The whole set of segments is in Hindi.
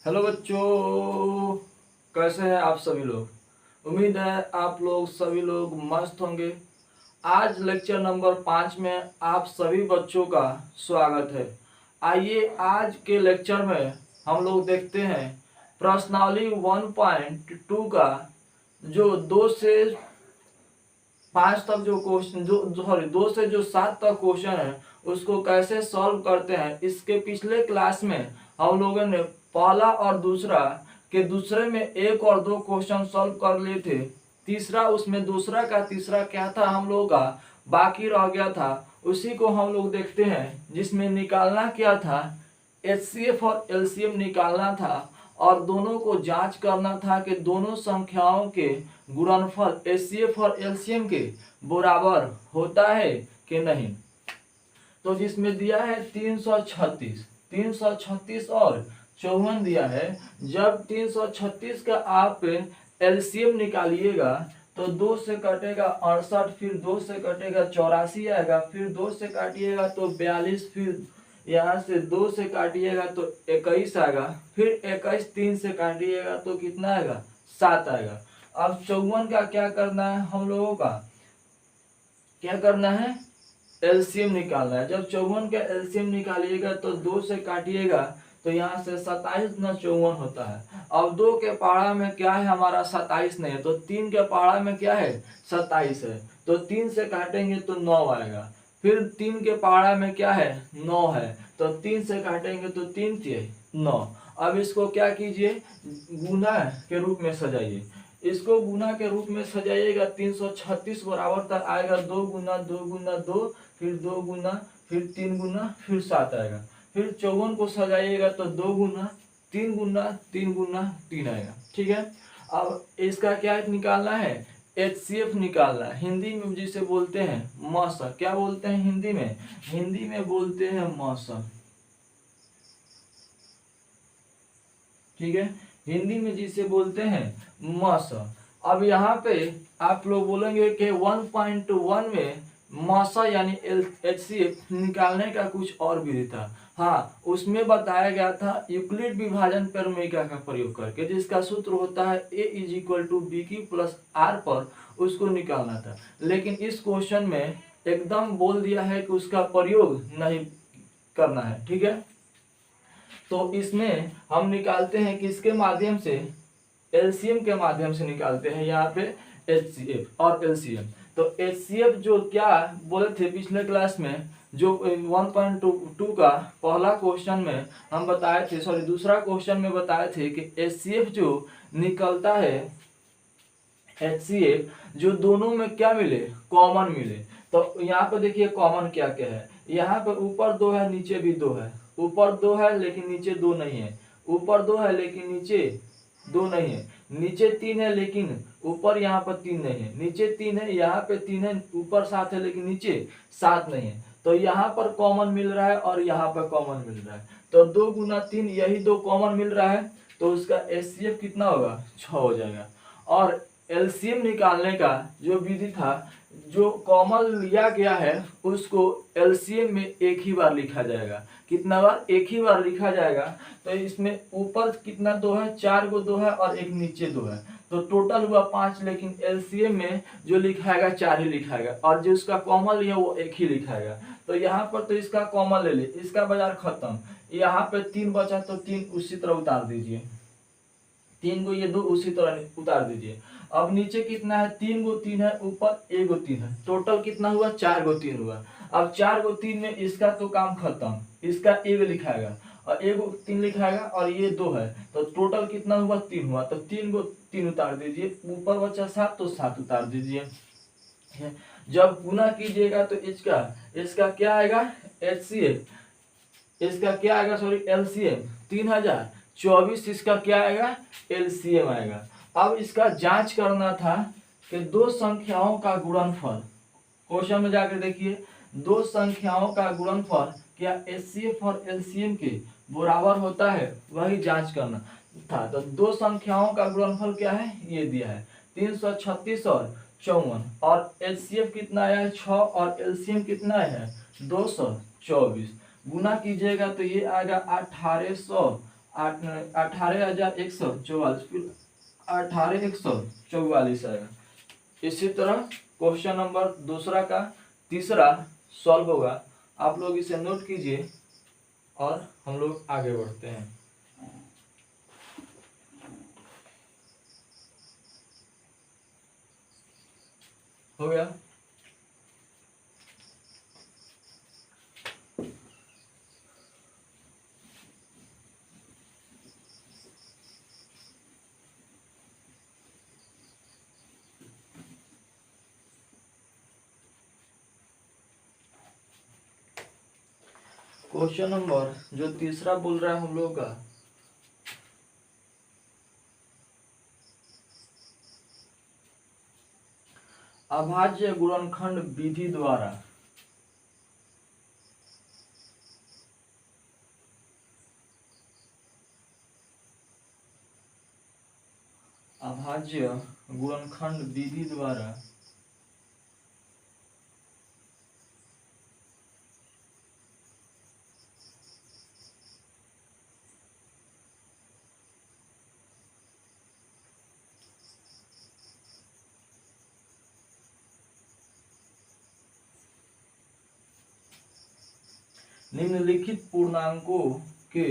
हेलो बच्चों, कैसे हैं आप सभी लोग। उम्मीद है आप लोग सभी लोग मस्त होंगे। आज लेक्चर नंबर 5 में आप सभी बच्चों का स्वागत है। आइए आज के लेक्चर में हम लोग देखते हैं प्रश्नावली 1.2 का जो 2 से 5 तक जो क्वेश्चन जो सॉरी 2 से जो 7 तक क्वेश्चन है उसको कैसे सॉल्व करते हैं। इसके पिछले क्लास में हम लोगों ने पहला और दूसरा के दूसरे में एक और दो क्वेश्चन सॉल्व कर लिए थे। तीसरा उसमें दूसरा का तीसरा क्या था हम लोगों का बाकी रह गया था, उसी को हम लोग देखते हैं जिसमें निकालना क्या था, एचसीएफ और एलसीएम निकालना था और दोनों को जांच करना था कि दोनों संख्याओं के गुणनफल एचसीएफ और एलसीएम के बराबर होता है कि नहीं। तो जिसमें दिया है 336 और 54 दिया है। जब 336 का आप एलसीएम निकालिएगा तो 2 से कटेगा 68, फिर 2 से कटेगा 84 आएगा, फिर 2 से काटिएगा तो 42, फिर यहाँ से 2 से काटिएगा तो 21 आएगा, फिर 21 3 से काटिएगा तो कितना आएगा 7 आएगा। अब 54 का क्या करना है, हम लोगों का क्या करना है, एलसीएम निकालना है। जब 54 का एलसीएम निकालिएगा तो 2 से काटिएगा तो यहाँ से 27 ना 54 होता है। अब 2 के पहाड़ा में क्या है हमारा 27 नहीं है, तो 3 के पहाड़ा में क्या है 27 है, तो 3 से काटेंगे तो 9 आएगा। फिर 3 के पहाड़ा में क्या है 9 है, तो 3 से काटेंगे तो 3 3 9। अब इसको क्या कीजिए, गुना के रूप में सजाइए। इसको गुना के रूप में सजाइएगा 336 बराबर तक आएगा 2 गुना 2 गुना 2, फिर 2 गुना, फिर 3 गुना, फिर 7 आएगा। फिर 54 को सजाइएगा तो 2 गुना 3 गुना 3 गुना 3 आएगा। ठीक है, अब इसका क्या निकालना है, एचसीएफ निकालना है। हिंदी में जिसे बोलते हैं मौसम, क्या बोलते हैं हिंदी में, हिंदी में बोलते हैं मौसम। ठीक है, हिंदी में जिसे बोलते हैं मौसम। अब यहाँ पे आप लोग बोलेंगे कि 1.1 में मौसा यानी एचसीएफ निकालने का कुछ और विधि था। हाँ, उसमें बताया गया था यूक्लिड विभाजन प्रमेय का प्रयोग करके, जिसका सूत्र होता है a = bq + r पर उसको निकालना था। लेकिन इस क्वेश्चन में एकदम बोल दिया है कि उसका प्रयोग नहीं करना है। ठीक है, तो इसमें हम निकालते हैं किसके माध्यम से, एलसीएम के माध्यम से निकालते हैं। यहाँ पे एचसीएफ और एलसीएम। तो एचसीएफ जो क्या बोले थे पिछले क्लास में, जो 1.2 का पहला क्वेश्चन में हम बताए थे, सॉरी दूसरा क्वेश्चन में बताए थे कि एचसीएफ जो निकलता है, एचसीएफ जो दोनों में क्या मिले, कॉमन मिले। तो यहाँ पे देखिए कॉमन क्या क्या है, यहाँ पे ऊपर 2 है नीचे भी 2 है, ऊपर 2 है लेकिन नीचे 2 नहीं है, ऊपर 2 है लेकिन नीचे 2 नहीं है, नीचे 3 है लेकिन ऊपर यहाँ पर 3 नहीं है, नीचे 3 है यहाँ पे 3 है, ऊपर 7 है लेकिन नीचे 7 नहीं है। तो यहाँ पर कॉमन मिल रहा है और यहाँ पर कॉमन मिल रहा है, तो 2 गुना 3 यही 2 कॉमन मिल रहा है, तो उसका एचसीएफ कितना होगा 6 हो जाएगा। और एलसीएम निकालने का जो विधि था, जो कॉमन लिया गया है उसको एलसीएम में एक ही बार लिखा जाएगा। कितना बार, एक ही बार लिखा जाएगा। तो इसमें ऊपर कितना 2 है, 4 गो 2 है और एक नीचे 2 है, तो टोटल हुआ 5, लेकिन एलसीएम में जो लिखाएगा 4 ही लिखाएगा और जो उसका कॉमन लिया वो एक ही लिखाएगा। तो यहाँ पर तो इसका कॉमन ले ले, इसका बाजार खत्म। यहाँ पे 3 बचा तो 3 उसी तरह उतार दीजिए, 3 को ये 2 उसी तरह उतार दीजिए। अब नीचे कितना है, 3 गो 3 है, ऊपर 1 गो 3 है, टोटल कितना हुआ 4 गो 3 हुआ। अब 4 गो 3 में इसका तो काम खत्म, इसका 1 लिखाएगा और 1 गो 3 लिखाएगा और ये 2 है, तो टोटल कितना हुआ 3 हुआ, तो 3 गो 3 उतार दीजिए, ऊपर बचा 7 तो 7 उतार दीजिए। जब गुना कीजिएगा तो इसका क्या आएगा एचसीएफ, इसका क्या आएगा सॉरी एलसीएम 3024, इसका क्या आएगा एलसीएम आएगा। अब इसका जांच करना था कि दो संख्याओं का गुणनफल, क्वेश्चन में जाकर देखिए, दो संख्याओं का गुणनफल क्या एचसीएफ और एलसीएम के बराबर होता है, वही जांच करना था। तो दो संख्याओं का गुणनफल क्या है, ये दिया है 336 और 54, और एचसीएफ कितना आया है 6 और एलसीएम कितना है 224। गुना कीजिएगा तो ये आएगा 1800 18,144, फिर 18,144 आएगा। इसी तरह क्वेश्चन नंबर दूसरा का तीसरा सॉल्व होगा। आप लोग इसे नोट कीजिए और हम लोग आगे बढ़ते हैं। हो गया। क्वेश्चन नंबर जो तीसरा बोल रहा है हम लोग का, अभाज्य गुणनखंड विधि द्वारा अभाज्य गुणनखंड विधि द्वारा निम्नलिखित पूर्णांकों के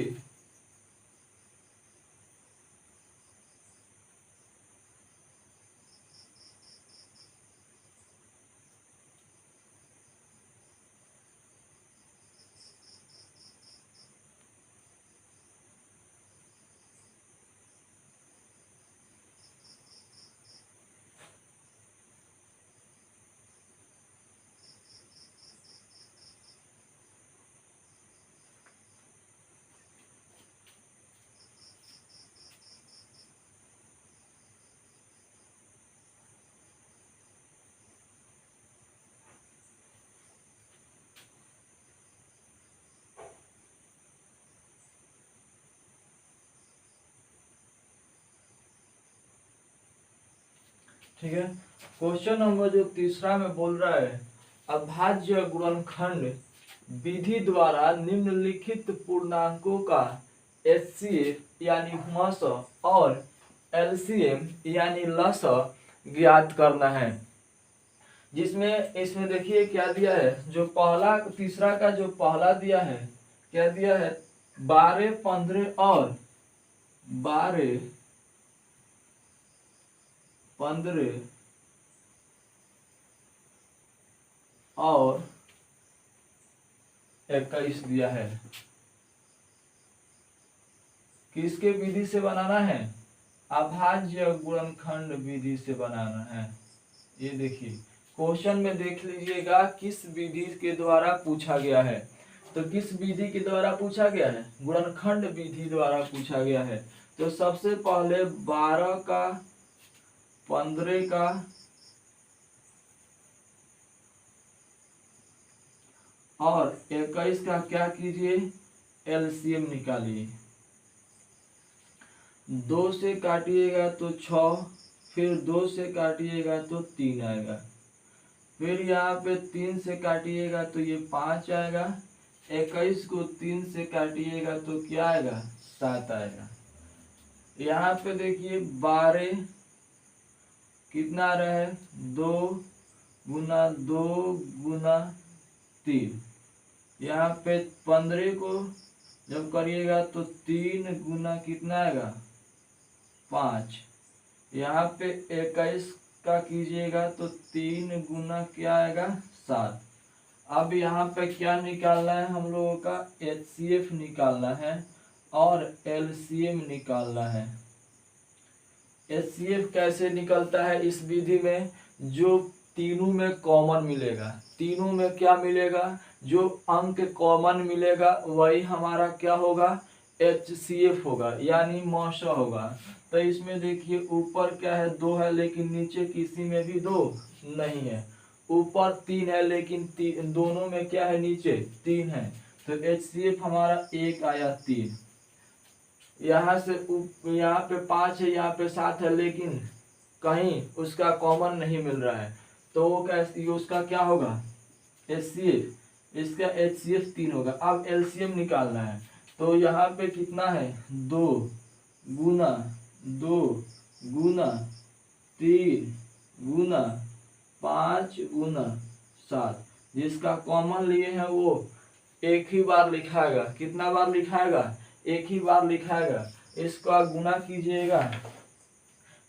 ठीक है। क्वेश्चन नंबर जो तीसरा में बोल रहा है, अभाज्य गुणनखंड विधि द्वारा निम्नलिखित पूर्णांकों का एचसीएफ यानी मस और एलसीएम यानी लस ज्ञात करना है। जिसमें इसमें देखिए क्या दिया है, जो पहला तीसरा का जो पहला दिया है, क्या दिया है, 12, 15 और 12, 15 और 21 दिया है। किसके विधि से बनाना है, अभाज्य गुणनखंड विधि से बनाना है। ये देखिए क्वेश्चन में देख लीजिएगा किस विधि के द्वारा पूछा गया है। तो किस विधि के द्वारा पूछा गया है, गुणनखंड विधि द्वारा पूछा गया है। तो सबसे पहले 12 का, 15 का और 21 का क्या कीजिए, एलसीएम निकालिए। 2 से काटिएगा तो 6, फिर 2 से काटिएगा तो 3 आएगा, फिर यहाँ पे 3 से काटिएगा तो ये 5 आएगा, 21 को 3 से काटिएगा तो क्या आएगा, 7 आएगा। यहाँ पे देखिए 12 कितना आ रहा है, 2 गुना 2 गुना 3। यहाँ पे 15 को जब करिएगा तो 3 गुना कितना आएगा, 5। यहाँ पे 21 का कीजिएगा तो 3 गुना क्या आएगा, 7। अब यहाँ पे क्या निकालना है हम लोगों का, एचसीएफ निकालना है और एलसीएम निकालना है। एचसीएफ कैसे निकलता है इस विधि में, जो तीनों में कॉमन मिलेगा, तीनों में क्या मिलेगा, जो अंक कॉमन मिलेगा वही हमारा क्या होगा, एचसीएफ होगा यानी मौसा होगा। तो इसमें देखिए ऊपर क्या है, 2 है लेकिन नीचे किसी में भी 2 नहीं है। ऊपर 3 है लेकिन दोनों में क्या है, नीचे 3 है। तो एचसीएफ हमारा 1 आया 3। यहाँ से यहाँ पे 5 है, यहाँ पे 7 है लेकिन कहीं उसका कॉमन नहीं मिल रहा है। तो वो कैसे, उसका क्या होगा, एचसीएफ, इसका एचसीएफ 3 होगा। अब एलसीएम निकालना है। तो यहाँ पे कितना है 2 गुना 2 गुना 3 गुना 5 गुना 7। जिसका कॉमन लिए है वो एक ही बार लिखाएगा। कितना बार लिखाएगा? एक ही बार लिखाएगा। इसका गुना कीजिएगा,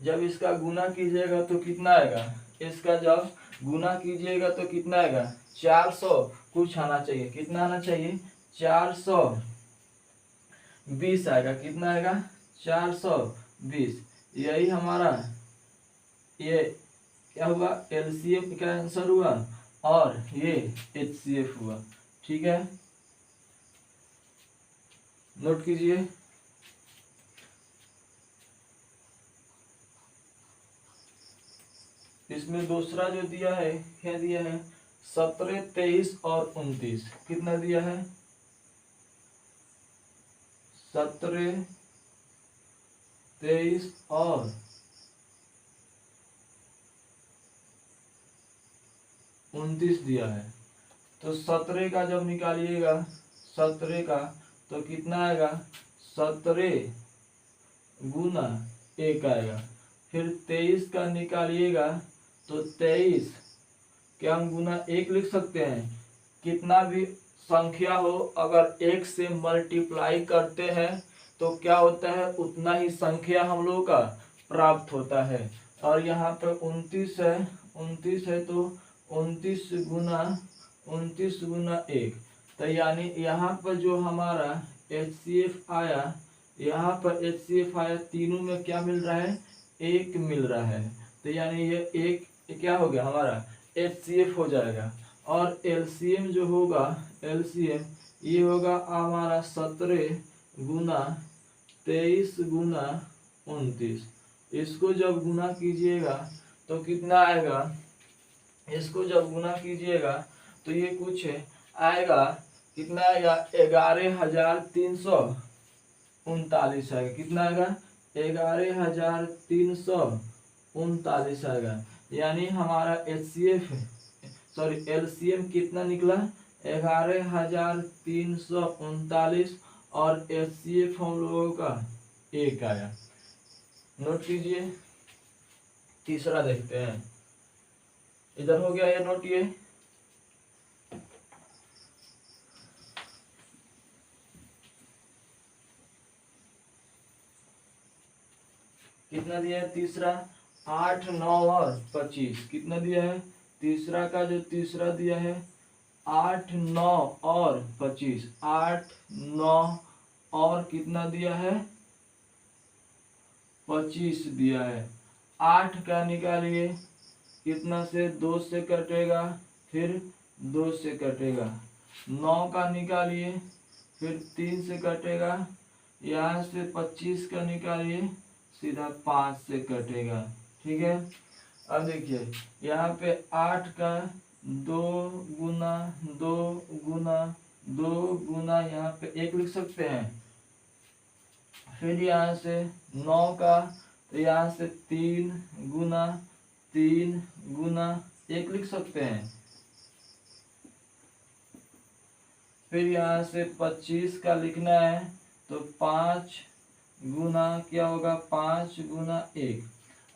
जब इसका गुना कीजिएगा तो कितना आएगा? इसका जब गुना कीजिएगा तो कितना आएगा? 400 कुछ आना चाहिए। कितना आना चाहिए? 420 आएगा। कितना आएगा? 420। यही हमारा ये क्या हुआ? एलसीएम का आंसर हुआ और ये एचसीएफ हुआ। ठीक है, नोट कीजिए। इसमें दूसरा जो दिया है, क्या दिया है? 17, 23 और 29। कितना दिया है? 17, 23 और 29 दिया है। तो 17 का जब निकालिएगा, 17 का तो कितना आएगा? 17 गुना 1 आएगा। फिर 23 का निकालिएगा तो 23 क्या हम गुना 1 लिख सकते हैं? कितना भी संख्या हो, अगर 1 से मल्टीप्लाई करते हैं तो क्या होता है? उतना ही संख्या हम लोगों का प्राप्त होता है। और यहाँ पे 29 है, 29 है तो 29 गुना 1। तो यानी यहाँ पर जो हमारा HCF आया, यहाँ पर HCF आया, तीनों में क्या मिल रहा है? 1 मिल रहा है। तो यानी ये 1 क्या हो गया हमारा? HCF हो जाएगा। और LCM जो होगा, LCM ये होगा हमारा 17 गुना 23 गुना 29। इसको जब गुना कीजिएगा तो कितना आएगा? इसको जब गुना कीजिएगा तो ये कुछ आएगा, कितना आएगा? 11,339 आएगा। कितना आएगा? 11,339 आएगा। यानी हमारा LCM कितना निकला? 11,339 और HCF हम लोगों का 1 आया। नोट कीजिए। तीसरा देखते हैं। इधर हो गया ये नोट। ये कितना दिया है? तीसरा 8, 9 और 25। कितना दिया है? तीसरा का जो तीसरा दिया है 8, 9 और 25। 8, 9 और कितना दिया है? 25 दिया है। 8 का निकालिए, कितना से? 2 से कटेगा, फिर 2 से कटेगा। 9 का निकालिए, फिर 3 से कटेगा। यहाँ से 25 का निकालिए, सीधा 5 से कटेगा। ठीक है, अब देखिए यहाँ पे 8 का 2 गुना 2 गुना 2 गुना यहाँ पे 1 लिख सकते हैं। फिर यहाँ से 9 का तो यहाँ से 3 गुना 1 लिख सकते हैं। फिर यहाँ से 25 का लिखना है तो 5 गुना क्या होगा? 5 गुना 1।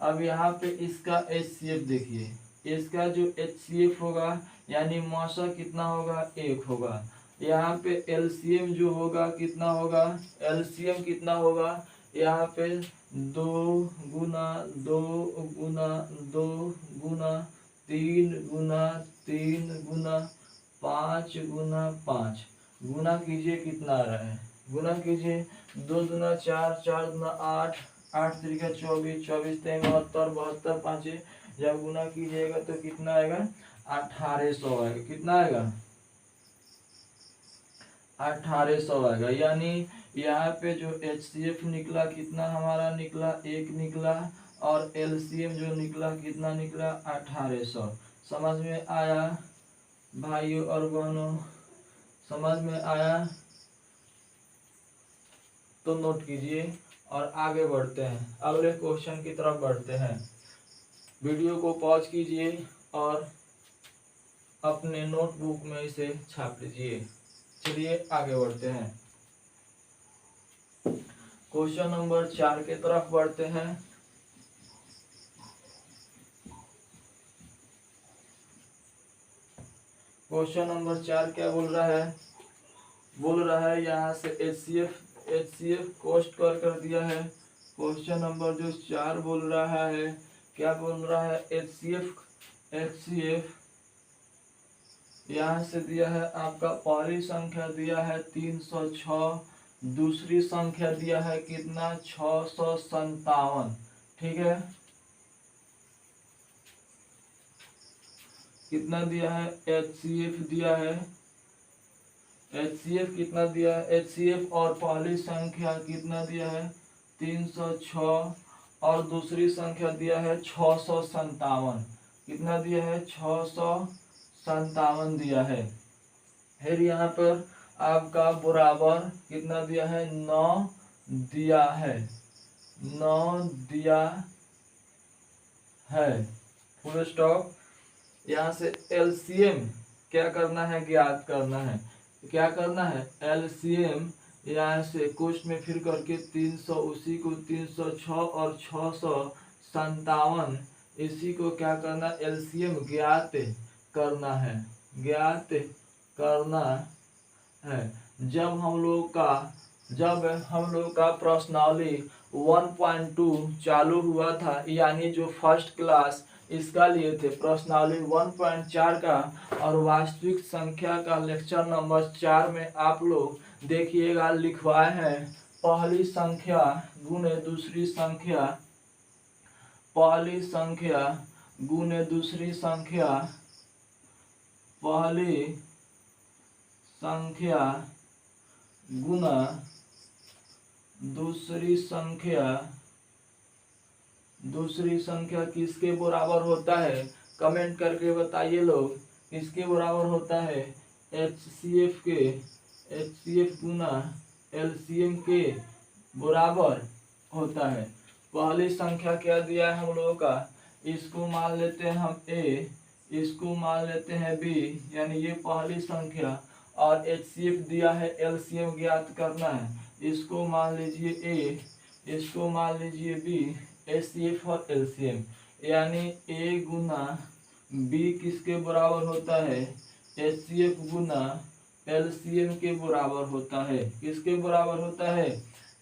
अब यहाँ पे इसका HCF देखिए, इसका जो HCF होगा यानी मौसा कितना होगा? 1 होगा। यहाँ पे LCM जो होगा कितना होगा? LCM कितना होगा? यहाँ पे 2 गुना 2 गुना 2 गुना 3 गुना 3 गुना 5 गुना 5। गुना कीजिए, कितना आ रहा है? गुना कीजिए। 2 दूना 4, 4 दूना 8, 8 त्रिका 24, 24 3 72, 72 5। जब गुना कीजिएगा तो कितना आएगा? 1800 आएगा। कितना आएगा? 1800 आएगा। यानी यहाँ पे जो HCF निकला कितना हमारा निकला? 1 निकला। और LCM जो निकला कितना निकला? 1800। समझ में आया भाइयों और बहनों? समझ में आया तो नोट कीजिए और आगे बढ़ते हैं। अगले क्वेश्चन की तरफ बढ़ते हैं। वीडियो को पॉज कीजिए और अपने नोटबुक में इसे छाप लीजिए। चलिए आगे बढ़ते हैं। क्वेश्चन नंबर 4 के तरफ बढ़ते हैं। क्वेश्चन नंबर 4 क्या बोल रहा है? बोल रहा है यहाँ से एचसीएफ कोस्ट कर दिया है। क्वेश्चन नंबर जो 4 बोल रहा है, क्या बोल रहा है? एचसीएफ यहाँ से दिया है आपका, पहली संख्या दिया है 306, दूसरी संख्या दिया है कितना? 657। ठीक है, कितना दिया है? एचसीएफ दिया है, एचसीएफ कितना दिया है? एचसीएफ और पहली संख्या कितना दिया है? 306 और दूसरी संख्या दिया है 657। कितना दिया है? 657 दिया है। फिर यहाँ पर आपका बराबर कितना दिया है? 9 दिया है, 9 दिया है। Full stop. यहाँ से एलसीएम क्या करना है? ज्ञात करना है। क्या करना है? एलसीएम यहाँ से कोष्ठ में फिर करके 300, उसी को 306 और 657, इसी को क्या करना? एलसीएम ज्ञात करना है, ज्ञात करना है। जब हम लोग का प्रश्नावली 1.2 चालू हुआ था, यानी जो फर्स्ट क्लास इसका लिए थे, प्रश्नावली 1.4 का और वास्तविक संख्या का लेक्चर नंबर 4 में आप लोग देखिएगा लिखवाए हैं पहली संख्या गुने दूसरी संख्या, पहली संख्या गुने दूसरी संख्या, पहली संख्या गुना दूसरी संख्या, दूसरी संख्या किसके बराबर होता है? कमेंट करके बताइए लोग, किसके बराबर होता है? एचसीएफ के, एचसीएफ गुना एलसीएम के बराबर होता है। पहली संख्या क्या दिया है हम लोगों का? इसको मान लेते हैं हम ए, इसको मान लेते हैं बी, यानी ये पहली संख्या, और एचसीएफ दिया है एलसीएम ज्ञात करना है। इसको मान लीजिए ए, इसको मान लीजिए बी, एचसीएफ और एलसीएम, यानी ए गुना बी किसके बराबर होता है? एचसीएफ गुना एलसीएम के बराबर होता है। किसके बराबर होता है?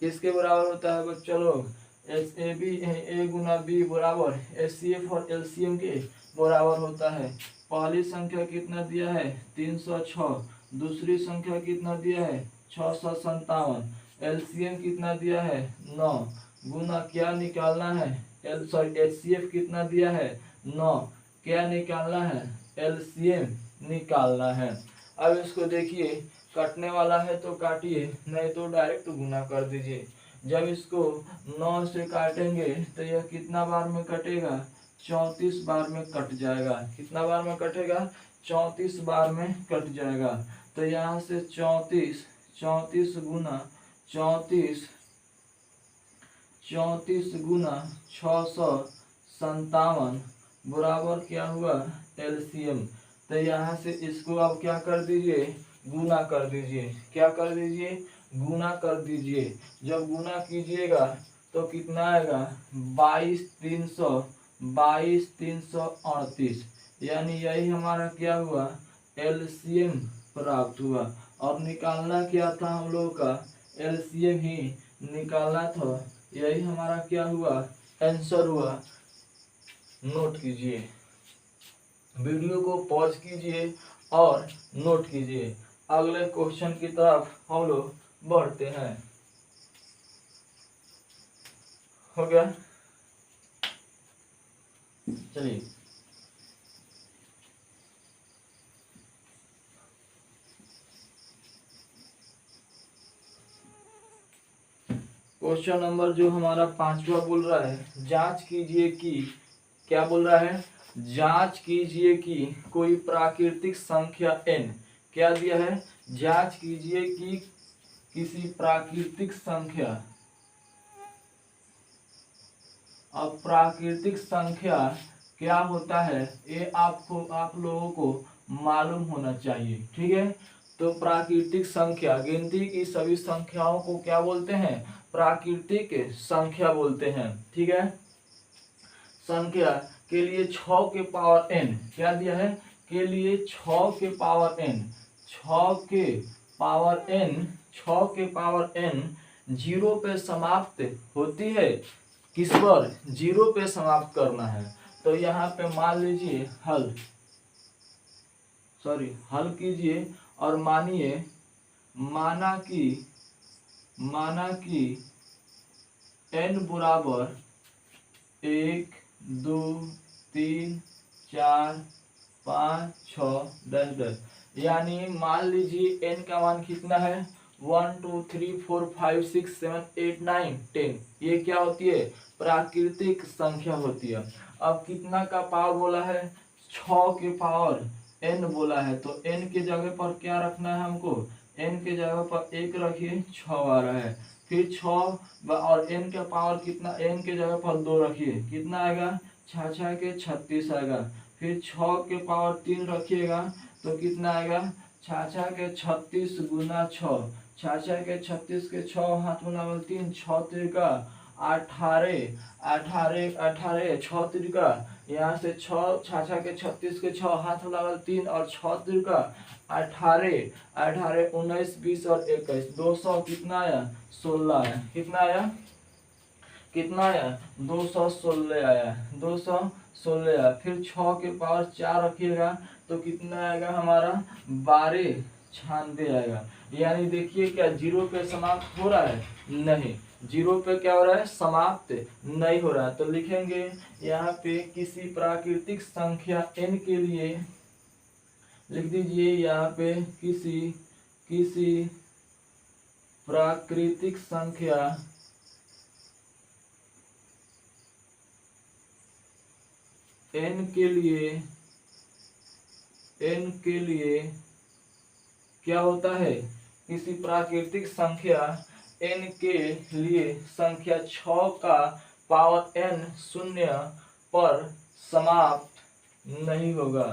किसके बराबर होता है बच्चों लोग? ए गुना बी बराबर एचसीएफ और एलसीएम के बराबर होता है। पहली संख्या कितना दिया है? 306, दूसरी संख्या कितना दिया है? 657, एलसीएम कितना दिया है? 9, गुना क्या निकालना है? एचसीएफ कितना दिया है? 9, क्या निकालना है? एलसीएम निकालना है। अब इसको देखिए, कटने वाला है तो काटिए, नहीं तो डायरेक्ट गुना कर दीजिए। जब इसको 9 से काटेंगे तो यह कितना बार में कटेगा? 34 बार में कट जाएगा। कितना बार में कटेगा? 34 बार में कट जाएगा। तो यहाँ से 34 गुना 34 गुना 657 बराबर क्या हुआ? एलसीएम। तो यहाँ से इसको अब क्या कर दीजिए? गुना कर दीजिए। क्या कर दीजिए? गुना कर दीजिए। जब गुना कीजिएगा तो कितना आएगा? 22,338, यानी यही हमारा क्या हुआ? एलसीएम प्राप्त हुआ। और निकालना क्या था हम लोगों का? एलसीएम ही निकालना था। यही हमारा क्या हुआ? आंसर हुआ। नोट कीजिए, वीडियो को पॉज कीजिए और नोट कीजिए। अगले क्वेश्चन की तरफ हम लोग बढ़ते हैं। हो गया? चलिए, क्वेश्चन नंबर जो हमारा 5वां बोल रहा है, जांच कीजिए कि, क्या बोल रहा है? जांच कीजिए कि कोई प्राकृतिक संख्या n, क्या दिया है? जांच कीजिए कि किसी प्राकृतिक संख्या, अब प्राकृतिक संख्या क्या होता है ये आप लोगों को मालूम होना चाहिए। ठीक है, तो प्राकृतिक संख्या, गिनती की सभी संख्याओं को क्या बोलते हैं? प्राकृतिक संख्या बोलते हैं। ठीक है, संख्या के लिए 6 के पावर n क्या दिया है, के लिए 6 के पावर n, 6 के पावर n, 6 के पावर n 0 पे समाप्त होती है। किस पर, 0 पे समाप्त करना है। तो यहाँ पे मान लीजिए हल कीजिए और माना कि n बराबर 1 2 3 4 5 6 डैश डैश, यानी मान लीजिए n का मान कितना है, 1 2 3 4 5 6 7 8 9 10। ये क्या होती है, प्राकृतिक संख्या होती है। अब कितना का पावर बोला है, 6 के पावर n बोला है, तो n के जगह पर क्या रखना है हमको, n के जगह पर 1 रखिए, 6 आ रहा है। फिर 6 और n का पावर कितना, n के जगह पर 2 रखिए, कितना आएगा, 6 6 के 36 आएगा। फिर 6 के पावर 3 रखिएगा तो कितना आएगा, 6 6 के 36 गुना 6, 6 6 के 36 के 6 हाथ में लगाओ 3, 6 3 का 18, 18 18 6 3 का, यहाँ से 6 6 के 36 के 6 हाथ में लगाओ 3 और 6 3 का 18, 18 19 20 और 21, 200 कितना आया, 16 आया। कितना आया, 216 आया, 216 आया। फिर 6 के पावर 4 रखिएगा तो कितना आएगा हमारा, 12 96 आएगा। यानी देखिए क्या 0 पे समाप्त हो रहा है, नहीं, 0 पे क्या हो रहा है, समाप्त नहीं हो रहा है। तो लिखेंगे यहाँ पे किसी प्राकृतिक संख्या n के लिए, लिख दीजिए यहाँ पे किसी प्राकृतिक संख्या n के लिए क्या होता है, किसी प्राकृतिक संख्या n के लिए संख्या 6 का पावर n शून्य पर समाप्त नहीं होगा।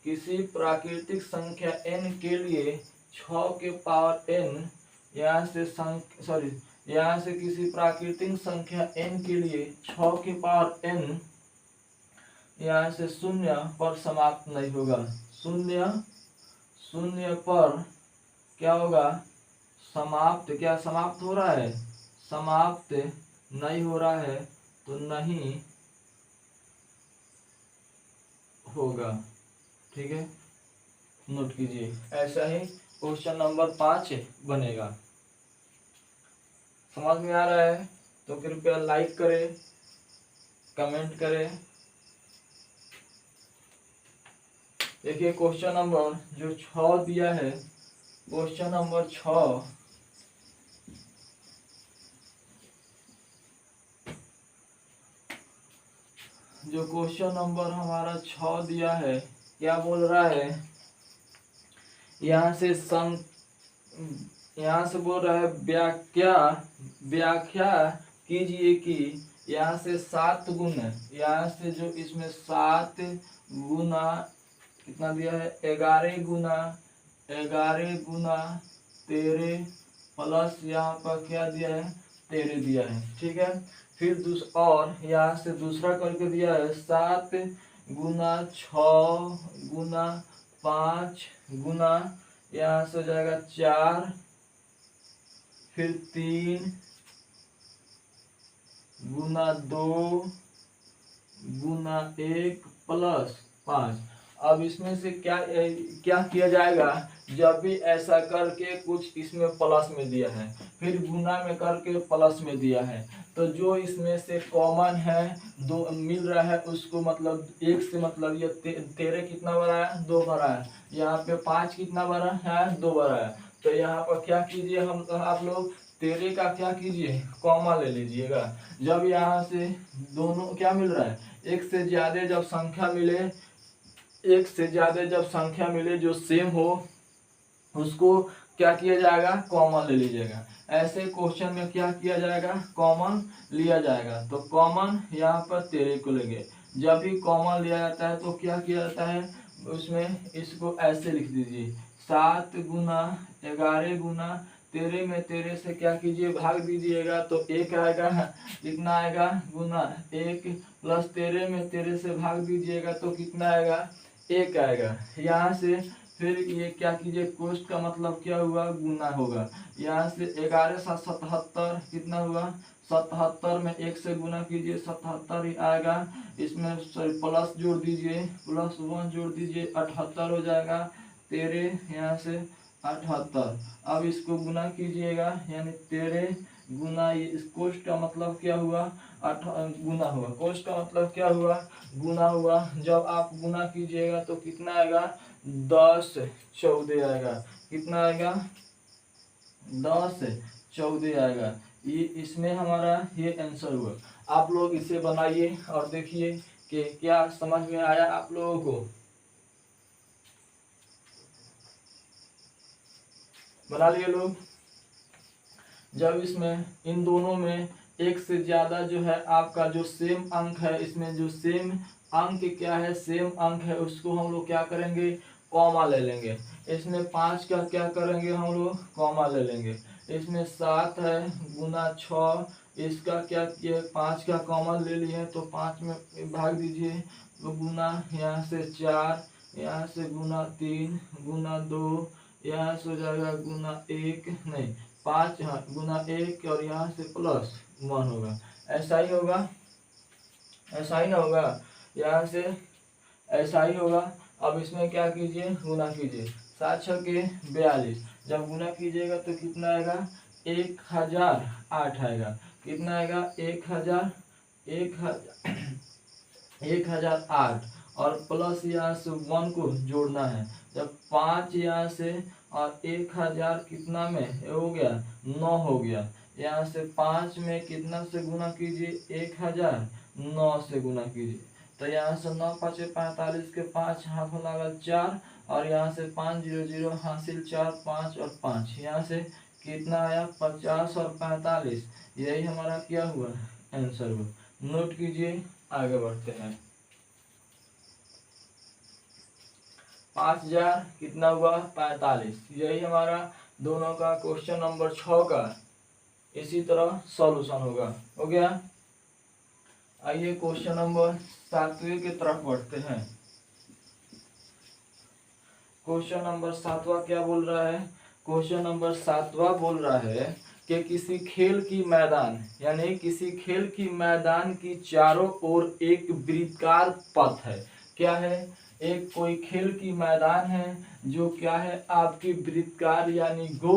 किसी प्राकृतिक संख्या n के लिए 6 के पावर n, यहाँ से किसी प्राकृतिक संख्या n के लिए 6 के पावर n यहाँ से शून्य पर समाप्त नहीं होगा। शून्य पर क्या होगा, समाप्त, क्या समाप्त हो रहा है, समाप्त नहीं हो रहा है तो नहीं होगा। ठीक है, नोट कीजिए। ऐसा ही क्वेश्चन नंबर 5 बनेगा। समझ में आ रहा है तो कृपया लाइक करें, कमेंट करें। देखिए क्वेश्चन नंबर जो 6 दिया है, क्वेश्चन नंबर 6, जो क्वेश्चन नंबर हमारा 6 दिया है, क्या बोल रहा है, यहाँ से बोल रहा है व्याख्या कीजिए कि यहाँ से 7 गुना, यहाँ से जो इसमें 7 गुना कितना दिया है, 11 गुना 13 प्लस यहाँ पर क्या दिया है, 13 दिया है। ठीक है, फिर और यहाँ से दूसरा करके दिया है 7 गुना 6 गुना 5 गुना, यहाँ से हो जाएगा 4, फिर 3 गुना 2 गुना 1 प्लस 5। अब इसमें से क्या किया जाएगा, जब भी ऐसा करके कुछ इसमें प्लस में दिया है, फिर गुना में करके प्लस में दिया है, तो जो इसमें से कॉमन है, दो मिल रहा है उसको, मतलब 1 से मतलब ये 13 कितना बड़ा है, 2 बड़ा है। यहाँ पे 5 कितना बड़ा है, 2 बड़ा है। तो यहाँ पर क्या कीजिए, आप लोग 13 का क्या कीजिए, कॉमन ले लीजिएगा। जब यहाँ से दोनों क्या मिल रहा है, एक से ज्यादा जब संख्या मिले जो सेम हो, उसको क्या किया जाएगा, कॉमन ले लीजिएगा। ऐसे क्वेश्चन में क्या किया जाएगा, कॉमन लिया जाएगा। तो कॉमन यहाँ पर 13 को लेंगे। जब भी कॉमन लिया जाता है तो क्या किया जाता है, उसमें इसको ऐसे लिख दीजिए, 7 गुना 11 गुना 13 में 13 से क्या कीजिए, भाग दीजिएगा तो 1 आएगा। कितना आएगा, गुना 1 प्लस 13 में 13 से भाग दीजिएगा तो कितना आएगा, 1 आएगा। यहाँ से फिर ये क्या कीजिए, कोष्ट का मतलब क्या हुआ, गुना होगा। यहाँ से 11 7 77 कितना हुआ, 77 में 1 से गुना कीजिए 77 ही आएगा। इसमें प्लस जोड़ दीजिए, +1 जोड़ दीजिए 78 हो जाएगा। 13 यहाँ से 78। अब इसको गुना कीजिएगा, यानी 13 गुना, ये इस कोष्ट का मतलब क्या हुआ, गुना हुआ। कोष्ट का मतलब क्या हुआ, गुना हुआ। जब आप गुना कीजिएगा तो कितना आएगा, 10 14 आएगा। कितना आएगा, 10 14 आएगा। ये इसमें हमारा ये आंसर हुआ। आप लोग इसे बनाइए और देखिए कि क्या समझ में आया आप लोगों को। बना लिए लोग। जब इसमें इन दोनों में एक से ज्यादा जो है आपका जो सेम अंक है, इसमें जो सेम अंक क्या है, सेम अंक है, उसको हम लोग क्या करेंगे, कॉमा ले लेंगे। इसमें 5 का क्या करेंगे हम लोग, कॉमा ले लेंगे। इसमें 7 है गुना 6, इसका क्या किए, 5 का कॉमा ले लिए तो 5 में भाग दीजिए तो गुना, यहाँ से 4, यहाँ से गुना 3 गुना 2, यहाँ से हो जाएगा गुना 1 नहीं 5, हाँ गुना 1 और यहाँ से +1 होगा। ऐसा ही होगा, ऐसा ही ना होगा, यहाँ से ऐसा ही होगा। अब इसमें क्या कीजिए, गुना कीजिए, 7 छके 42, जब गुना कीजिएगा तो कितना आएगा, 1008 आएगा। कितना आएगा, 1008 और प्लस यहाँ से 1 को जोड़ना है। जब 5 यहाँ से और 1000 कितना में हो गया, 9 हो गया। यहाँ से 5 में कितना से गुना कीजिए, 1000 9 से गुना कीजिए तो यहाँ से 9 5 45 के 5 हाथ में लगा 4 और यहाँ से 5 0 0 हासिल 4 5 और 5, यहाँ से कितना आया, 50 और 45। यही हमारा क्या हुआ, आंसर हुआ। नोट कीजिए, आगे बढ़ते हैं। 5000 कितना हुआ, 45। यही हमारा दोनों का क्वेश्चन नंबर 6 का इसी तरह सॉल्यूशन होगा। हो गया। आइए क्वेश्चन नंबर 7वें की तरफ बढ़ते हैं। क्वेश्चन नंबर 7वां क्या बोल रहा है, क्वेश्चन नंबर 7वां बोल रहा है कि किसी खेल की मैदान, यानी किसी खेल की मैदान की चारों ओर एक वृत्ताकार पथ है। क्या है, एक कोई खेल की मैदान है जो क्या है, आपकी वृत्ताकार यानी गोल